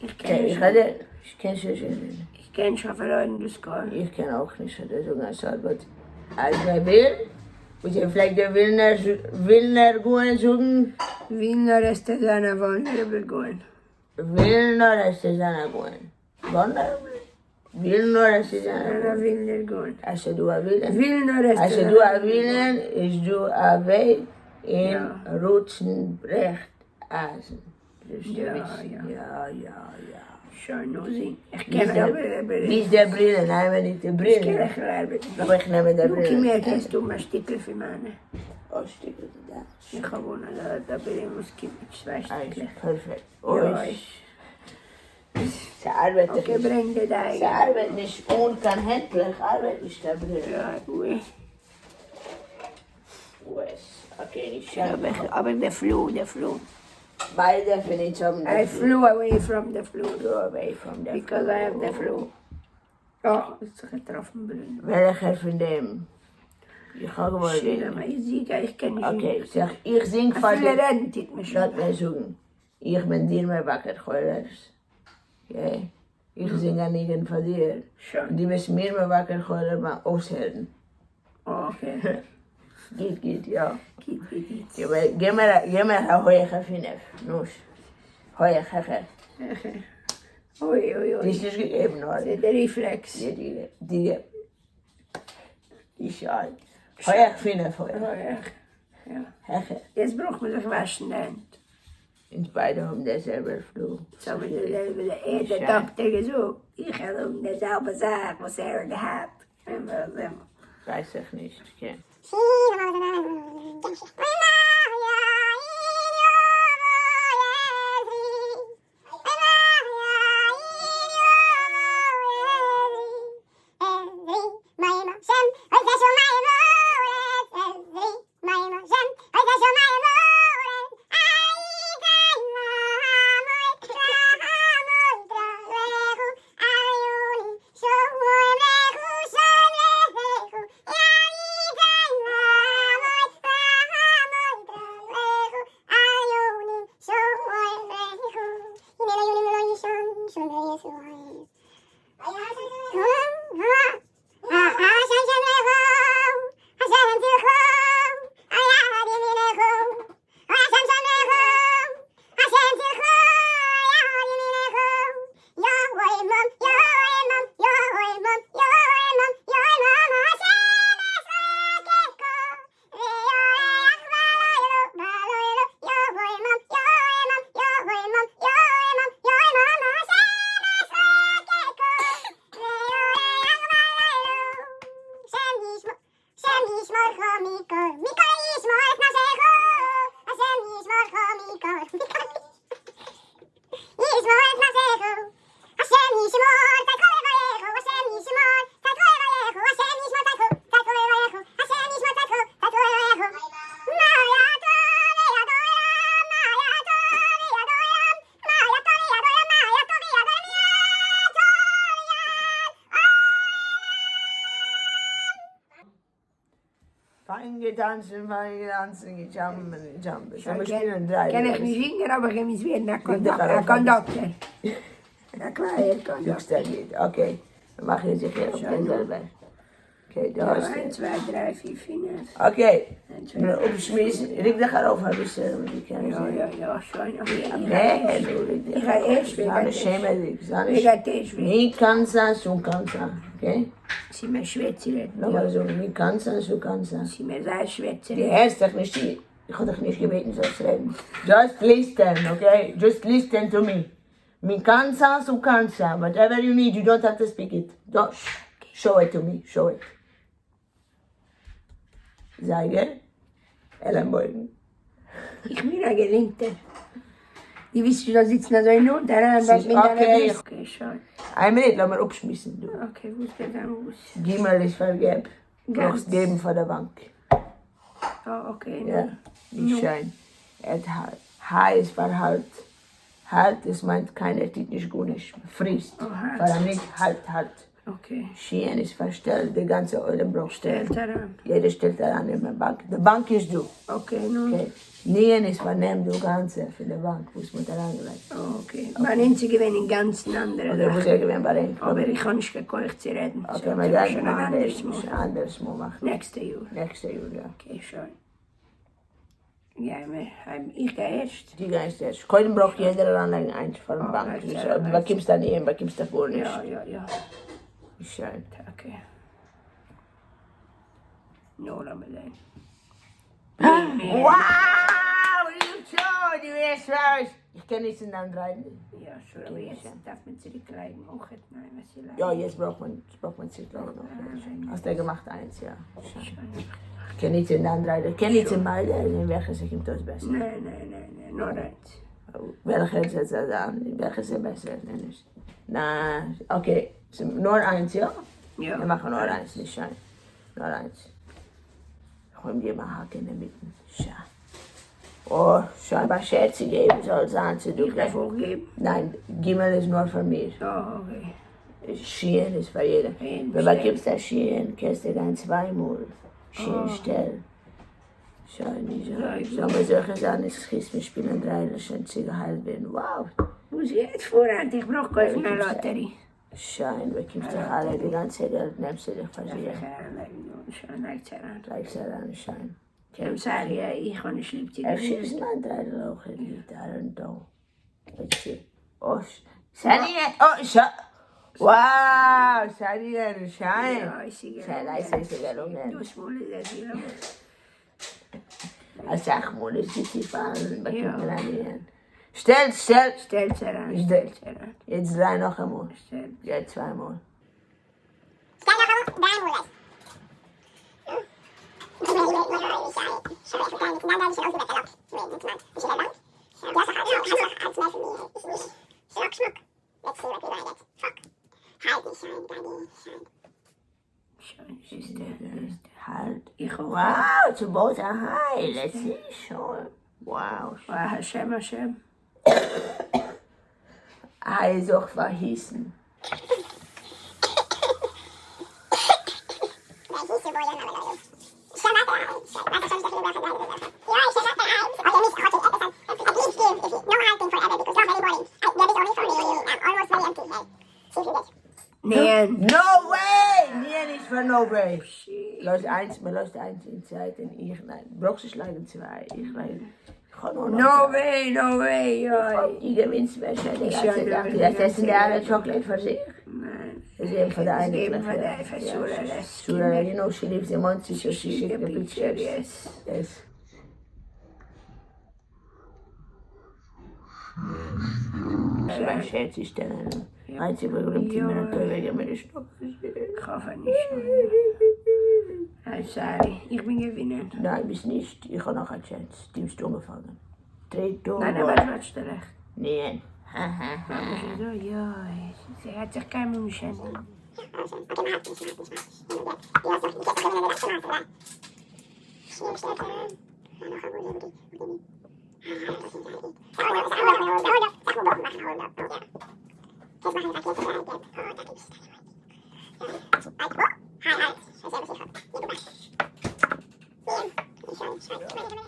Ich kenne schon. Ich kenne schon verloren, das gar nicht. Ich kenne auch nicht, das so ganz aber als wer will, und ich vielleicht der Wilner gehen suchen. Wilner ist der seiner Vulnerable gehen. Wilner ist der seiner gehen. Vulnerable? Wilner ist der seiner Wilner gehen. Also du a Willen. Wilner ist Also du a Willen, ist du a Weg in Rutschenbrecht Asen. Ja. Schön, nur sie. Ich kenne aber Wie ist der Brille? Nein, wenn ich die Brille. Aber ich nehme die Brille. Du mir kennst du mal Stickel für meine. Oh, Stickel, da. Ich habe ohne da bin ich mit zwei Stickel. Perfekt. Ja, Sie arbeitet okay, bring dir da. Sie arbeitet nicht unkenntlich, arbeitet nicht der Brille. Ja, gut. Okay, nicht schade. Aber der Flu. By definition, I flew away from the flu. Go away from the Because I have the flu. Oh, ist getroffen, Brunnen. Welcher von dem? Ich habe mal Schön, aber ich kenne nicht. Okay, sag, ich sing von Viele reden dit mir schon. Laat mij zoeken. Ich bin dir mehr wacker gehoorders. Okay? Ich singe nicht von dir. Schön. Die bist mir mehr wacker gehoorders, maar aushelden. Okay. Geht, ja. Geht. Ja, maar geh mal een hoge finef. Noes. Hoge. Oi. Die is dus gegeben worden. Der Reflex. Die schal. Hoge finef, hoge. Ja. Hege. Jetzt braucht man sich waschen dann. In beide haben derselbe Flu. So mit der Doktor gesucht. Ich habe derselbe Sache, was gehabt. Weiß ich nicht. Okay. Tanzen, ich jumpen. So wir spielen drei. Kann ich nicht singen, aber ich muss wieder nach Konduktor. Na klar, Konduktor. Okay, dann mache ich sich hier auf den selber. Okay, da hast du. 1, 2, 3, 4, 5. Okay, aufschmissen. Leg dich auf ein bisschen. Ja, schon. Nee, du. Ich habe erst wieder. Schämelig. Ich habe erst wieder. Wie kannst du, so kannst du. Okay? Sie mir schwätzen. Nochmal so, wie kannst du, so kannst du. Sie mir sehr schwätzen. Die hörst dich nicht. Ich habe dich nicht gebeten, so zu reden. Just listen, okay? Just listen to me. Wie kannst du, so kannst du. Whatever you need, you don't have to speak it. Don't. Show it to me. Show it. Sage, Ellenbogen. Ich bin ein Gelinkter. Die wissen, da sitzen so in Not, Okay, schon. Ein Minute, lass mal abschmissen, du. Okay, wo ist der dann aus? Gimmel ist vergeben. Du brauchst geben von der Bank. Oh, okay. Ja, nicht schön. H ist für halt. Halt, das meint keiner, die nicht gut ist. Frisst. Oh, halt. Weil er nicht halt. Okay. Schien ist verstellt, die ganze Eulenbruch stellt. Stellt daran. Jeder stellt daran in der Bank. Die Bank ist du. Okay, nun. Okay. Nien ist vernehm du ganze für die Bank, wo es mit daran gelegt. Okay. Man nennt sie gewinn in ganz anderen Okay, wo sie gewinnen bei den Aber ich kann nicht gekocht zu reden. Okay, So, aber das dann ist schon ein anderes Mal. anders Mal machen. Nächste Jahr. Nächste Jahr, ja. Okay, schön. Ja, ich gehe erst. Die ganze Zeit. Kein braucht jeder anlegen eins von der Bank. das ist Du ja bekommst da nicht, bekommst davor nicht. Ja. Schön. Okay. No, lass mal sein. Wow, Ritchel, du wirst raus. Ich kann nichts in den dreidel. Ja, schon, aber jetzt darf man zurücklegen. Auch nicht, nein, was sie leiden. Ja, jetzt braucht man Zittel auch noch. Hast du gemacht eins, ja. Schön. Ich kann nichts in den dreidel. Ich kann nichts in beide, in welches ich ihm das besser. Nein, nur eins. Welches ist das an? Welches ist besser? Nein, okay. Nur eins, ja? Ja. Wir machen nur eins, nicht schön. Nur eins. Ich will dir mal Haken in der Mitte. Schau. Oh, scheinbar Scherze geben soll sein zu Ich darf auch geben. Nein, Gimmel ist nur für mich. Oh, okay. Schien ist für jeden. Jeden Wenn man Stell. gibt das Schien, kannst du dann zweimal. Schien Oh. stellen. Schau, nicht so. Ja, ich So, man solche Sachen, ich schieß mich spielen dreidel, schön zu geheilt werden. Wow. Muss ich jetzt vorhand? Ich brauche keine eine Lotterie. Schein, wir kommen doch alle die ganze Geld, nimmst du dich für sie. Schön, leicht heran. Gleich an Schein. Dann sage ich, ich kann nicht lieb zu Er schießt mein dreidel auch in die Tarren da. Let's see. Oh, Sani, oh, wow, Sani, ein Schein. Ja, ich sehe Schein, ich sehe sie gelungen. Du schmule das hier. Als Sachmul ist die Fallen, bei Ja. Kindern. Stell. Stell's heran, stell's heran. Jetzt drei noch einmal. Stell. Ja, zweimal. Schön, ist der. Halt. Ich auch. Wow, zu both are high. Let's see, schon. Wow. Hashem. High ist auch verhießen. Nein. No way! Nee, nicht für no way. Los eins, maar los eins in Zeit en ich, nein. Brauchst du leiden zwei. Ich leiden. Ich kann nur noch. No way, ja. Ich gewinne wahrscheinlich. Ich schon, Das essen der alle Chocolate für sich. Nein. Das ist eben für die eine. Eben für die für Sura. Sura, you know, she lives in Monty, so she She took the the picture, pictures. yes. Yes. Ja, Scherz ist dann. Einzig, wo ich die Minute wegen mir ist noch. Ich hoffe nicht. Sorry, ich bin gewinnen. Nein, bis nicht. Ich habe noch eine Chance. Die bist du umgefangen. Dreh du. Nein, aber das war schlecht. Nein. So, ja, sie hat sich kein mehr geschenkt.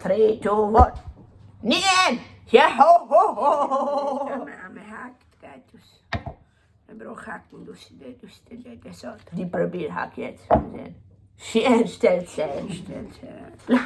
Dreh du, what? Nein! Ja, ho, ho, ho, ho. Aan mijn haak, kijk dus. Ik brauch haken, dus de soort. Die probeer haak jetzt. Schön stellt sein. Stel ze.